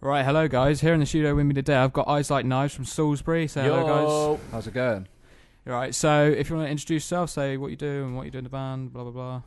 Right, hello guys. Here in the studio with me today, I've got Eyes Like Knives from Salisbury. Say hello, guys. How's it going? Right, so if you want to introduce yourself, say what you do and what you do in the band, blah blah blah.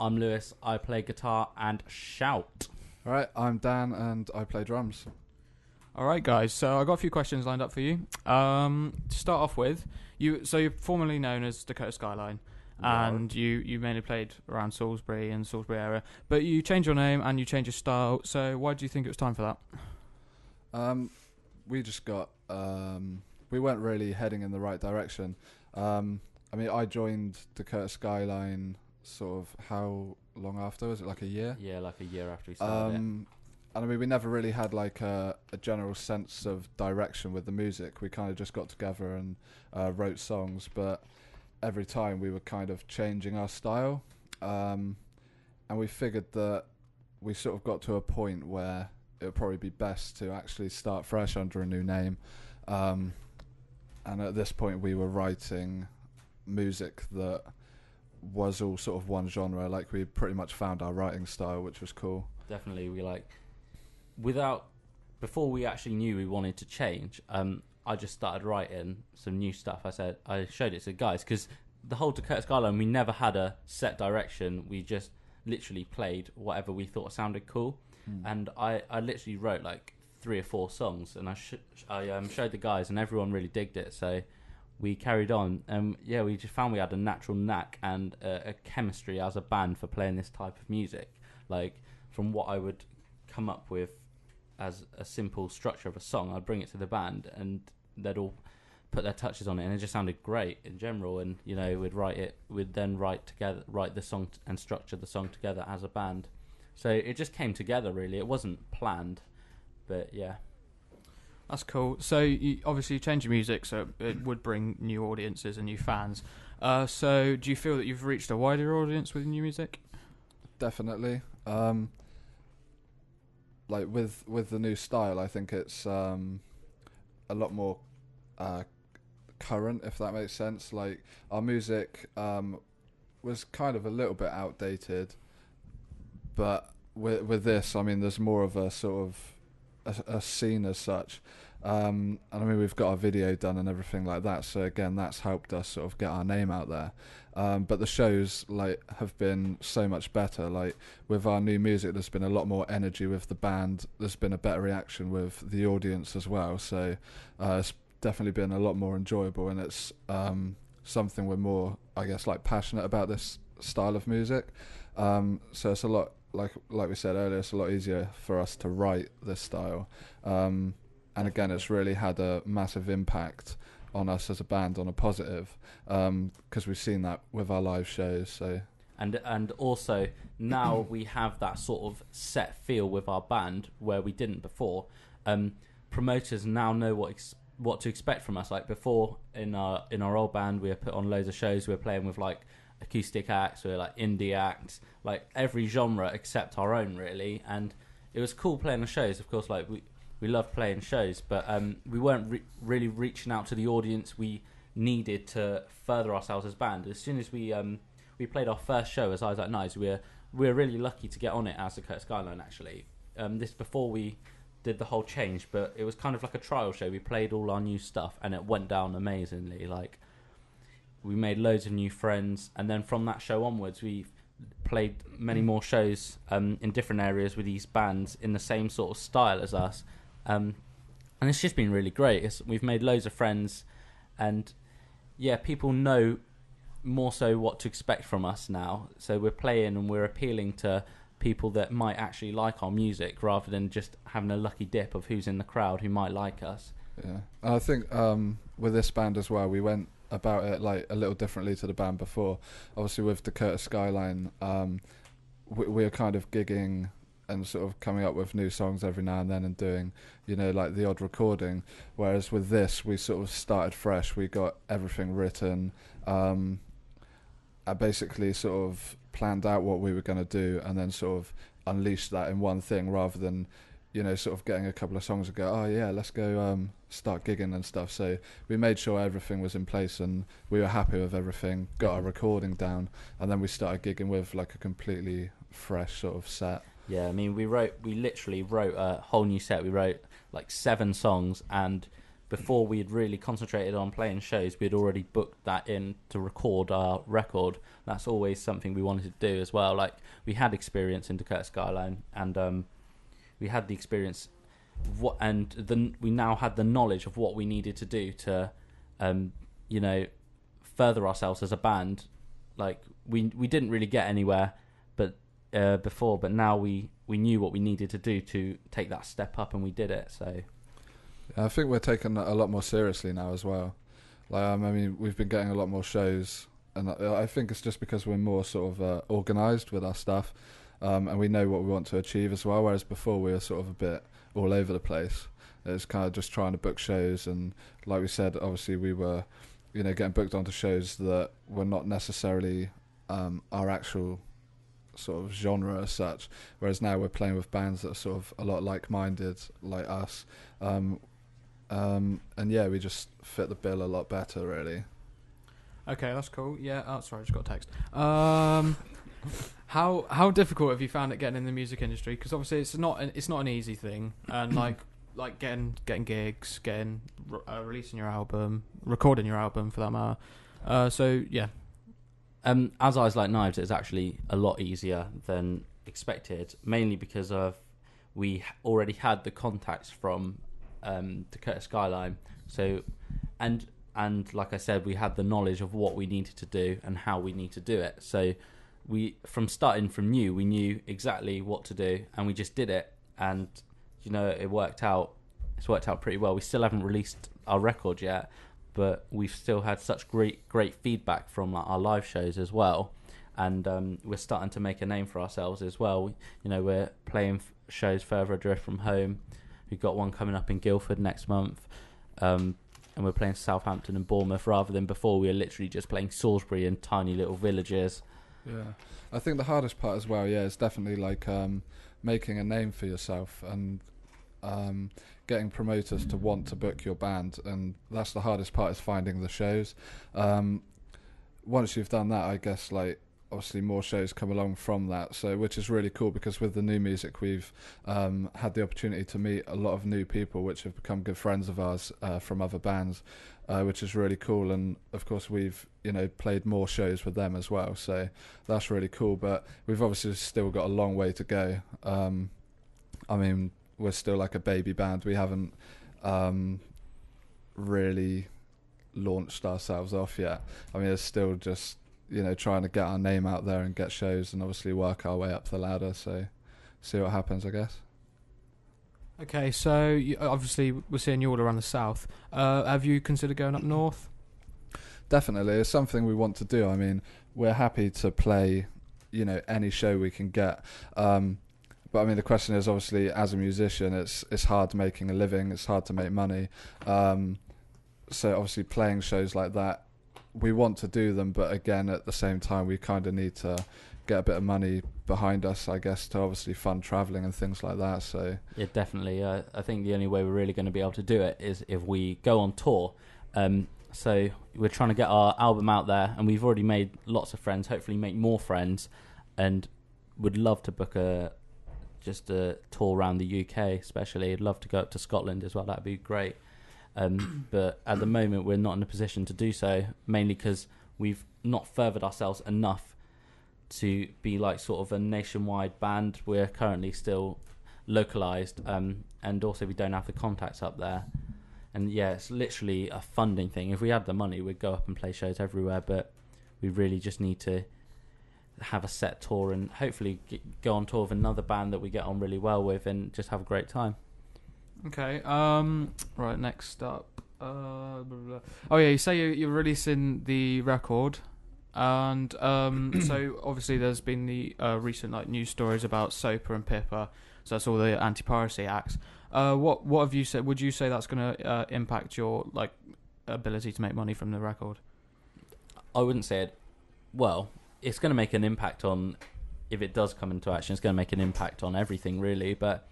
I'm Lewis. I play guitar and shout. All right, I'm Dan and I play drums. All right, guys. So I've got a few questions lined up for you. To start off with, you're formerly known as Dakota Skyline, and you mainly played around Salisbury and Salisbury area, but you changed your name and you changed your style. So why do you think it was time for that? We just got we weren't really heading in the right direction. I mean, I joined Dakota Skyline sort of how long after? Was it like a year? Yeah, like a year after we started it. And I mean, we never really had like a general sense of direction with the music. We kind of just got together and wrote songs, but every time we were kind of changing our style. And we figured that we sort of got to a point where it would probably be best to actually start fresh under a new name. And at this point we were writing music that was all sort of one genre. Like, we pretty much found our writing style, which was cool. Definitely, before we actually knew we wanted to change, I just started writing some new stuff. I showed it to the guys, because the whole Dakota Skyline, we never had a set direction. We just literally played whatever we thought sounded cool. And I literally wrote like 3 or 4 songs, and I showed the guys, and everyone really digged it. So we carried on, and we just found we had a natural knack and a chemistry as a band for playing this type of music. Like, from what I would come up with as a simple structure of a song, I'd bring it to the band, and they'd all put their touches on it, and it just sounded great in general. And we'd then write the song and structure the song together as a band. So it just came together, really. It wasn't planned, but yeah. That's cool. So you obviously change your music, so it would bring new audiences and new fans. So do you feel that you've reached a wider audience with new music? Definitely. Like with the new style, I think it's a lot more current, if that makes sense. Like, our music was kind of a little bit outdated, but with this, I mean, there's more of a sort of a scene as such. And I mean, we've got our video done and everything like that, so again, that's helped us sort of get our name out there. But the shows have been so much better. Like, with our new music, there's been a lot more energy with the band. There's been a better reaction with the audience as well. So it's definitely been a lot more enjoyable, and it's something we're more, I guess, passionate about, this style of music. So it's a lot, like we said earlier, it's a lot easier for us to write this style. And again, it's really had a massive impact on us as a band, on a positive, because we've seen that with our live shows. So and also now we have that sort of set feel with our band where we didn't before. Promoters now know what to expect from us. Like, before, in our old band, we were put on loads of shows. We were playing with like acoustic acts, we were like indie acts, like every genre except our own, really. And it was cool playing the shows. Of course, like we love playing shows, but we weren't really reaching out to the audience we needed to further ourselves as band. As soon as we played our first show as Eyes Like Knives, we were really lucky to get on it as the Dakota Skyline, actually. This before we did the whole change, but it was kind of like a trial show. We played all our new stuff, and it went down amazingly. Like, we made loads of new friends, and then from that show onwards, we played many more shows in different areas with these bands in the same sort of style as us. And it's just been really great. We've made loads of friends, and people know more so what to expect from us now. So we're playing and we're appealing to people that might actually like our music, rather than just having a lucky dip of who's in the crowd who might like us. Yeah, and I think with this band as well, we went about it like a little differently to the band before. Obviously, with Dakota Skyline, we are kind of gigging and sort of coming up with new songs every now and then, and doing, like the odd recording. Whereas with this, we sort of started fresh. We got everything written. I basically sort of planned out what we were going to do, and then sort of unleashed that in one thing, rather than, sort of getting a couple of songs and go, oh yeah, let's go start gigging and stuff. So we made sure everything was in place, and we were happy with everything, got our recording down, and then we started gigging with like a completely fresh sort of set. Yeah, I mean, we literally wrote a whole new set. We wrote like 7 songs, and before we had really concentrated on playing shows, we had already booked that in to record our record. That's always something we wanted to do as well. Like, we had experience in Dakota Skyline, and we had the experience, we now had the knowledge of what we needed to do to, further ourselves as a band. Like, we didn't really get anywhere, before, but now we knew what we needed to do to take that step up, and we did it. So I think we're taking that a lot more seriously now as well. Like, I mean, we've been getting a lot more shows, and I think it's just because we're more sort of organised with our stuff, and we know what we want to achieve as well. Whereas before we were sort of a bit all over the place. It was kind of just trying to book shows, and like we said, obviously we were, getting booked onto shows that were not necessarily our actual sort of genre as such. Whereas now we're playing with bands that are sort of a lot like-minded, like us. And yeah, we just fit the bill a lot better, really. Okay, that's cool. Yeah. Oh, sorry, I just got a text. How difficult have you found it getting in the music industry? Because obviously it's not an easy thing, and like getting gigs, releasing your album, recording your album for that matter. So yeah. As Eyes Like Knives, it's actually a lot easier than expected, mainly because we already had the contacts from Dakota Skyline. So, and like I said, we had the knowledge of what we needed to do and how we need to do it. So, from starting from new, we knew exactly what to do, and we just did it. And it worked out. It's worked out pretty well. We still haven't released our record yet, but we've still had such great feedback from our live shows as well, and we're starting to make a name for ourselves as well. We're playing shows further adrift from home. We've got one coming up in Guildford next month, and we're playing Southampton and Bournemouth, rather than before we were literally just playing Salisbury and tiny little villages. Yeah, I think the hardest part as well, is definitely like making a name for yourself and getting promoters to want to book your band, and that's the hardest part, is finding the shows. Once you've done that, I guess, like, obviously more shows come along from that, so which is really cool, because with the new music we've had the opportunity to meet a lot of new people which have become good friends of ours from other bands, which is really cool. And of course we've played more shows with them as well, so that's really cool. But we've obviously still got a long way to go. I mean, we're still like a baby band. We haven't really launched ourselves off yet. I mean, it's still just trying to get our name out there and get shows, and obviously work our way up the ladder. So see what happens, I guess. Okay, so obviously we're seeing you all around the south. Have you considered going up north? Definitely, it's something we want to do. I mean, we're happy to play any show we can get. But I mean, the question is, obviously, as a musician, it's hard making a living. It's hard to make money. So obviously, playing shows like that, we want to do them. But again, at the same time, we kind of need to get a bit of money behind us, I guess, to obviously fund travelling and things like that. So yeah, definitely. I think the only way we're really going to be able to do it is if we go on tour. So we're trying to get our album out there, and we've already made lots of friends. Hopefully, make more friends, and would love to book just a tour around the UK, especially. I'd love to go up to Scotland as well. That'd be great. But at the moment, we're not in a position to do so, mainly because we've not furthered ourselves enough to be like sort of a nationwide band. We're currently still localized, and also we don't have the contacts up there. And yeah, it's literally a funding thing. If we had the money, we'd go up and play shows everywhere, but we really just need to have a set tour and hopefully go on tour with another band that we get on really well with and just have a great time. Okay. Right. Next up. Blah, blah, blah. Oh yeah, you say you're releasing the record, and so obviously there's been the recent news stories about SOPA and Pippa. So that's all the anti-piracy acts. What have you said? Would you say that's going to impact your ability to make money from the record? I wouldn't say it. Well, it's going to make an impact on, if it does come into action, it's going to make an impact on everything, really. But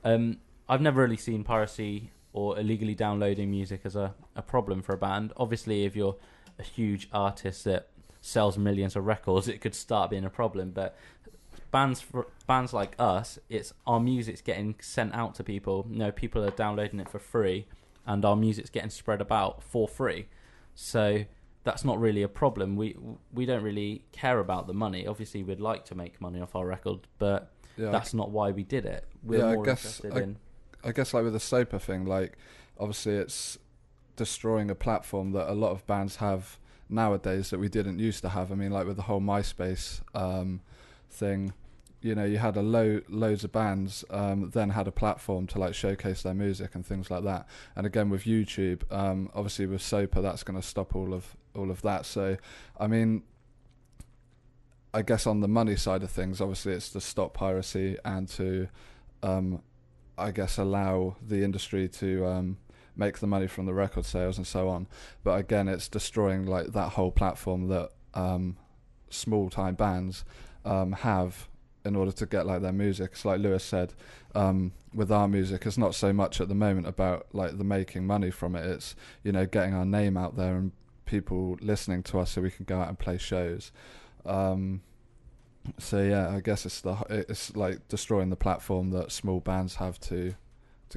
I've never really seen piracy or illegally downloading music as a problem for a band. Obviously, if you're a huge artist that sells millions of records, it could start being a problem. But bands like us, it's our music's getting sent out to people. People are downloading it for free, and our music's getting spread about for free. So that's not really a problem. We don't really care about the money. Obviously, we'd like to make money off our record, but that's not why we did it. We're more interested in. I guess like with the Soper thing, like obviously it's destroying a platform that a lot of bands have nowadays that we didn't used to have. I mean, like with the whole MySpace thing, you had loads of bands then had a platform to like showcase their music and things like that. And again with YouTube, obviously with Soper, that's going to stop all of that. So I mean, I guess on the money side of things, obviously it's to stop piracy and to I guess allow the industry to make the money from the record sales and so on. But again, it's destroying like that whole platform that small time bands have in order to get like their music. It's like Lewis said, with our music, it's not so much at the moment about like the making money from it. It's getting our name out there and people listening to us so we can go out and play shows. So yeah, I guess it's like destroying the platform that small bands have to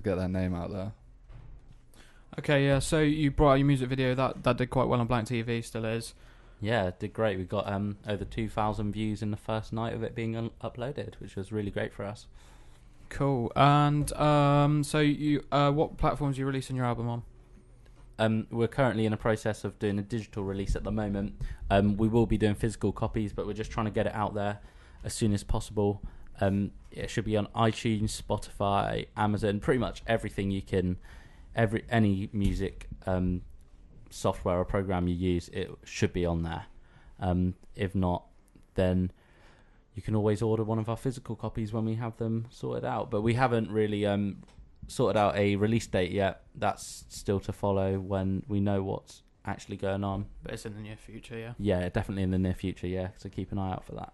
get their name out there. Okay, yeah. So you brought out your music video that did quite well on Blank TV, still is. Yeah, it did great. We got over 2,000 views in the first night of it being uploaded, which was really great for us. Cool. And so you, what platforms are you releasing your album on? We're currently in a process of doing a digital release at the moment. We will be doing physical copies, but we're just trying to get it out there as soon as possible. It should be on iTunes, Spotify, Amazon, pretty much everything you can, any music software or program you use, it should be on there. If not, then you can always order one of our physical copies when we have them sorted out. But we haven't really sorted out a release date yet. That's still to follow when we know what's actually going on. But it's in the near future, yeah? Yeah, definitely in the near future, yeah. So keep an eye out for that.